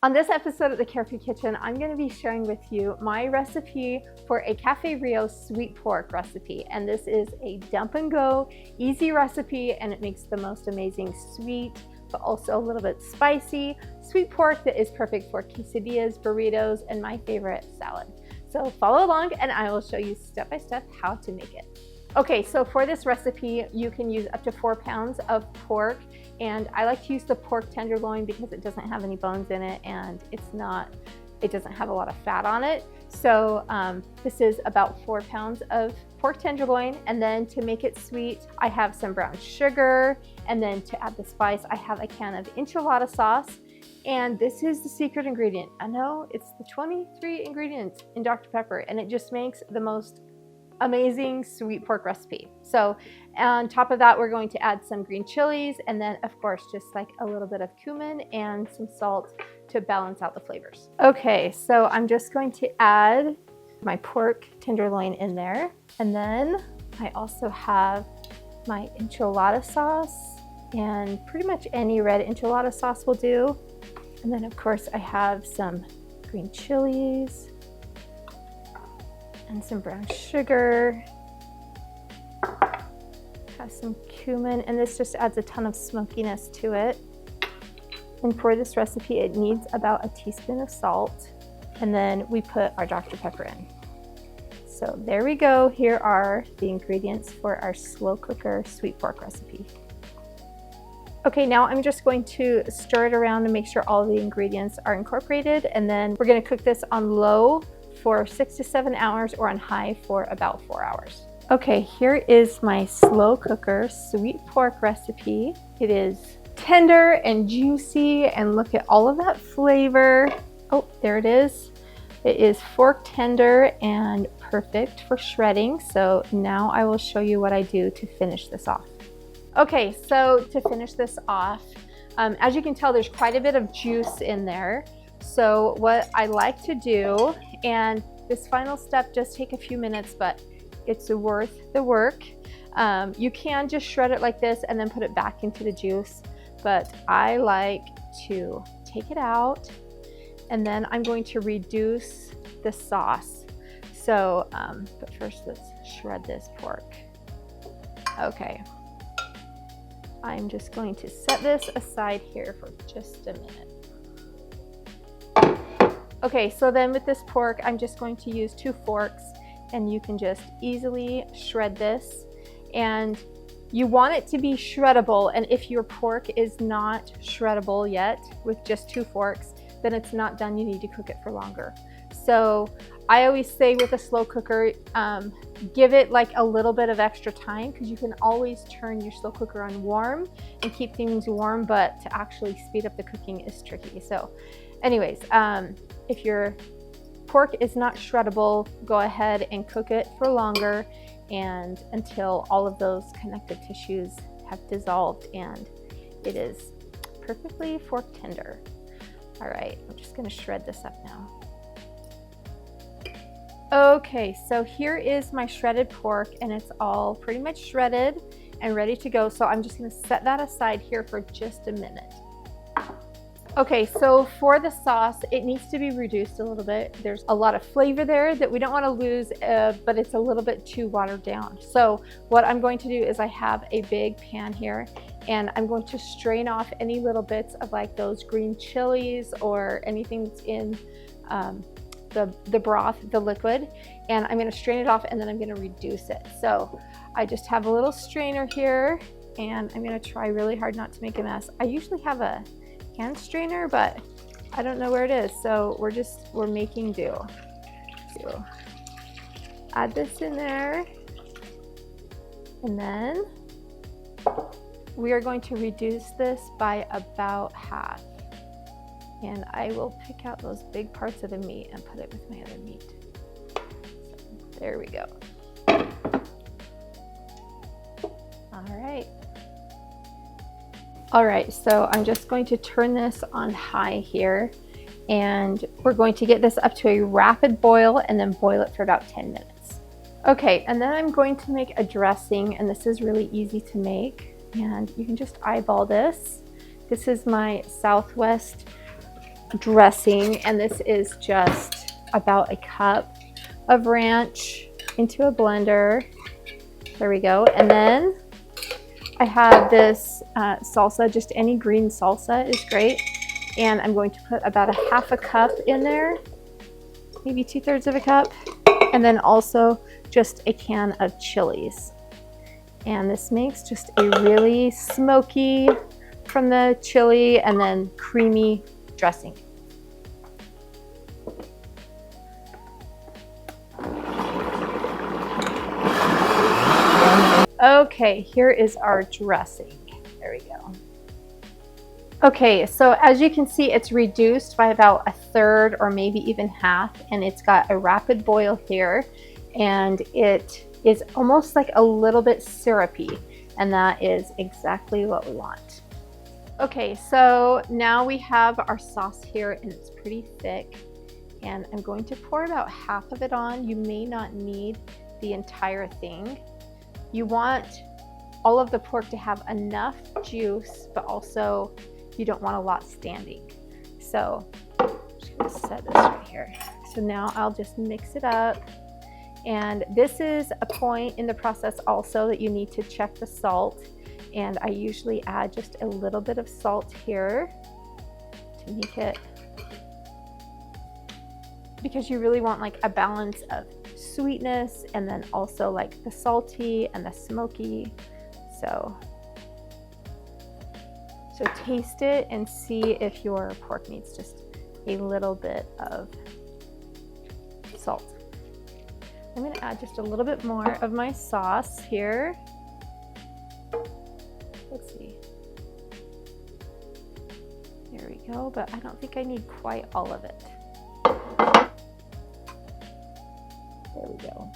On this episode of the Carefree Kitchen, I'm going to be sharing with you my recipe for a Cafe Rio sweet pork recipe. And this is a dump and go, easy recipe, and it makes the most amazing sweet, but also a little bit spicy sweet pork that is perfect for quesadillas, burritos, and my favorite salad. So follow along and I will show you step by step how to make it. Okay, so for this recipe, you can use up to 4 pounds of pork, and I like to use the pork tenderloin because it doesn't have any bones in it and it doesn't have a lot of fat on it. So this is about 4 pounds of pork tenderloin, and then to make it sweet, I have some brown sugar, and then to add the spice, I have a can of enchilada sauce. And this is the secret ingredient. I know it's the 23 ingredients in Dr. Pepper, and it just makes the most amazing sweet pork recipe. So on top of that, we're going to add some green chilies, and then of course just like a little bit of cumin and some salt to balance out the flavors. Okay, so I'm just going to add my pork tenderloin in there, and then I also have my enchilada sauce, and pretty much any red enchilada sauce will do. And then of course I have some green chilies and some brown sugar, have some cumin, and this just adds a ton of smokiness to it. And for this recipe, it needs about a teaspoon of salt, and then we put our Dr. Pepper in. So there we go. Here are the ingredients for our slow cooker sweet pork recipe. Okay, now I'm just going to stir it around and make sure all the ingredients are incorporated, and then we're going to cook this on low for 6 to 7 hours or on high for about 4 hours. Okay, here is my slow cooker sweet pork recipe. It is tender and juicy, and look at all of that flavor. Oh, there it is. It is fork tender and perfect for shredding. So now I will show you what I do to finish this off. Okay, so to finish this off, as you can tell, there's quite a bit of juice in there. So what I like to do, and this final step just take a few minutes, but it's worth the work. You can just shred it like this and then put it back into the juice, but I like to take it out, and then I'm going to reduce the sauce. So, but first let's shred this pork. Okay. I'm just going to set this aside here for just a minute. Okay, so then with this pork, I'm just going to use 2 forks, and you can just easily shred this. And you want it to be shreddable, and if your pork is not shreddable yet with just 2 forks, then it's not done. You need to cook it for longer. So I always say with a slow cooker, give it like a little bit of extra time, because you can always turn your slow cooker on warm and keep things warm, but to actually speed up the cooking is tricky. So anyways, if your pork is not shreddable, go ahead and cook it for longer, and until all of those connective tissues have dissolved and it is perfectly fork tender. All right, I'm just gonna shred this up now. Okay, so here is my shredded pork, and it's all pretty much shredded and ready to go. So I'm just gonna set that aside here for just a minute. Okay, so for the sauce, it needs to be reduced a little bit. There's a lot of flavor there that we don't want to lose, but it's a little bit too watered down. So what I'm going to do is I have a big pan here, and I'm going to strain off any little bits of like those green chilies or anything that's in the broth, the liquid, and I'm going to strain it off, and then I'm going to reduce it. So I just have a little strainer here, and I'm going to try really hard not to make a mess. I usually have a hand strainer, but I don't know where it is, so we're making do. So add this in there, and then we are going to reduce this by about half, and I will pick out those big parts of the meat and put it with my other meat. So there we go. All right, so I'm just going to turn this on high here, and we're going to get this up to a rapid boil and then boil it for about 10 minutes. Okay, and then I'm going to make a dressing, and this is really easy to make, and you can just eyeball this. This is my Southwest dressing, and this is just about a cup of ranch into a blender. There we go. And then I have this salsa, just any green salsa is great. And I'm going to put about a half a cup in there, maybe 2/3 of a cup. And then also just a can of chilies. And this makes just a really smoky from the chili and then creamy dressing. Okay, here is our dressing. There we go. Okay, so as you can see, it's reduced by about 1/3 or maybe even half, and it's got a rapid boil here, and it is almost like a little bit syrupy, and that is exactly what we want. Okay, so now we have our sauce here, and it's pretty thick, and I'm going to pour about half of it on. You may not need the entire thing. You want all of the pork to have enough juice, but also you don't want a lot standing. So I'm just gonna set this right here. So now I'll just mix it up. And this is a point in the process also that you need to check the salt. And I usually add just a little bit of salt here to make it, because you really want like a balance of sweetness and then also like the salty and the smoky. So taste it and see if your pork needs just a little bit of salt. I'm gonna add just a little bit more of my sauce here. Let's see. There we go, but I don't think I need quite all of it. There we go.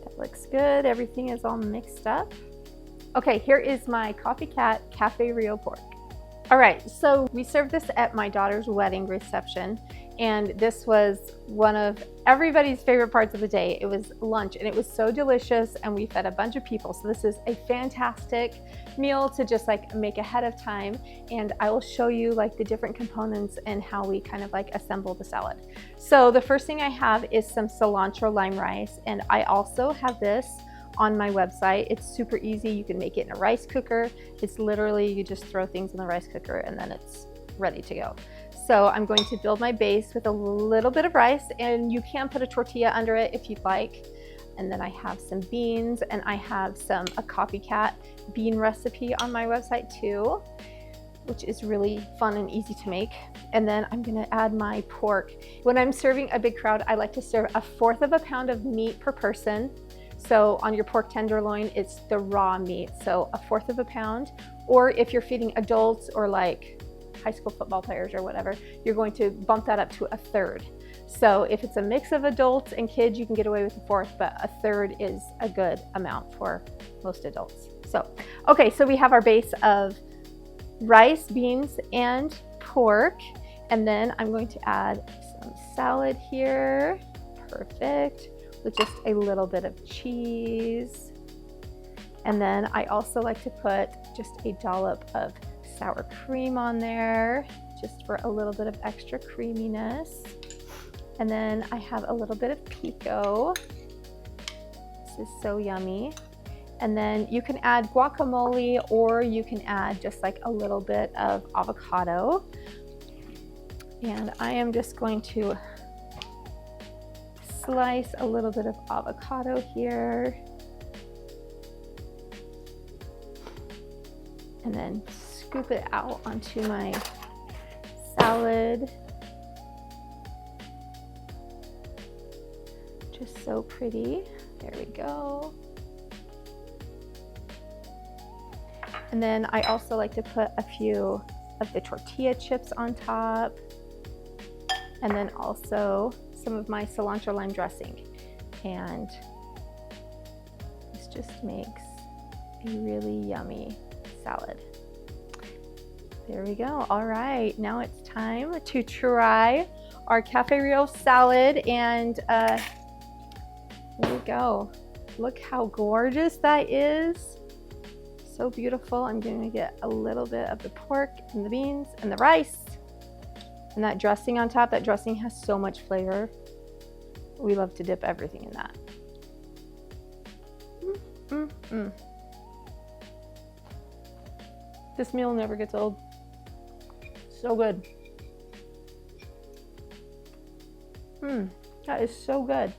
That looks good. Everything is all mixed up. Okay, here is my Copycat Cafe Rio pork. All right, so we served this at my daughter's wedding reception, and this was one of everybody's favorite parts of the day. It was lunch, and it was so delicious, and we fed a bunch of people. So this is a fantastic meal to just like make ahead of time, and I will show you like the different components and how we kind of like assemble the salad. So the first thing I have is some cilantro lime rice, and I also have this on my website. It's super easy. You can make it in a rice cooker. It's literally, you just throw things in the rice cooker and then it's ready to go. So I'm going to build my base with a little bit of rice, and you can put a tortilla under it if you'd like. And then I have some beans, and I have a Copycat bean recipe on my website too, which is really fun and easy to make. And then I'm gonna add my pork. When I'm serving a big crowd, I like to serve 1/4 of a pound of meat per person. So on your pork tenderloin, it's the raw meat, so 1/4 of a pound. Or if you're feeding adults or like high school football players or whatever, you're going to bump that up to 1/3. So if it's a mix of adults and kids, you can get away with 1/4, but 1/3 is a good amount for most adults. So, okay, so we have our base of rice, beans, and pork. And then I'm going to add some salad here. Perfect. With just a little bit of cheese. And then I also like to put just a dollop of sour cream on there, just for a little bit of extra creaminess. And then I have a little bit of pico. This is so yummy. And then you can add guacamole, or you can add just like a little bit of avocado. And I am just going to slice a little bit of avocado here, and then scoop it out onto my salad. Just so pretty. There we go. And then I also like to put a few of the tortilla chips on top, and then also some of my cilantro lime dressing. And this just makes a really yummy salad. There we go. All right, now it's time to try our Cafe Rio salad, and there we go. Look how gorgeous that is. So beautiful. I'm going to get a little bit of the pork and the beans and the rice. And that dressing on top, that dressing has so much flavor. We love to dip everything in that. This meal never gets old. So good. That is so good.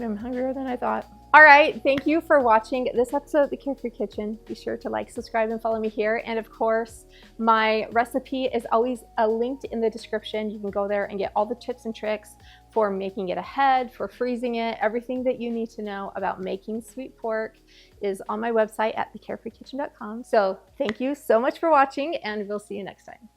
I'm hungrier than I thought. All right, thank you for watching this episode of the Carefree Kitchen. Be sure to like, subscribe, and follow me here. And of course, my recipe is always linked in the description. You can go there and get all the tips and tricks for making it ahead, for freezing it. Everything that you need to know about making sweet pork is on my website at thecarefreekitchen.com. So thank you so much for watching, and we'll see you next time.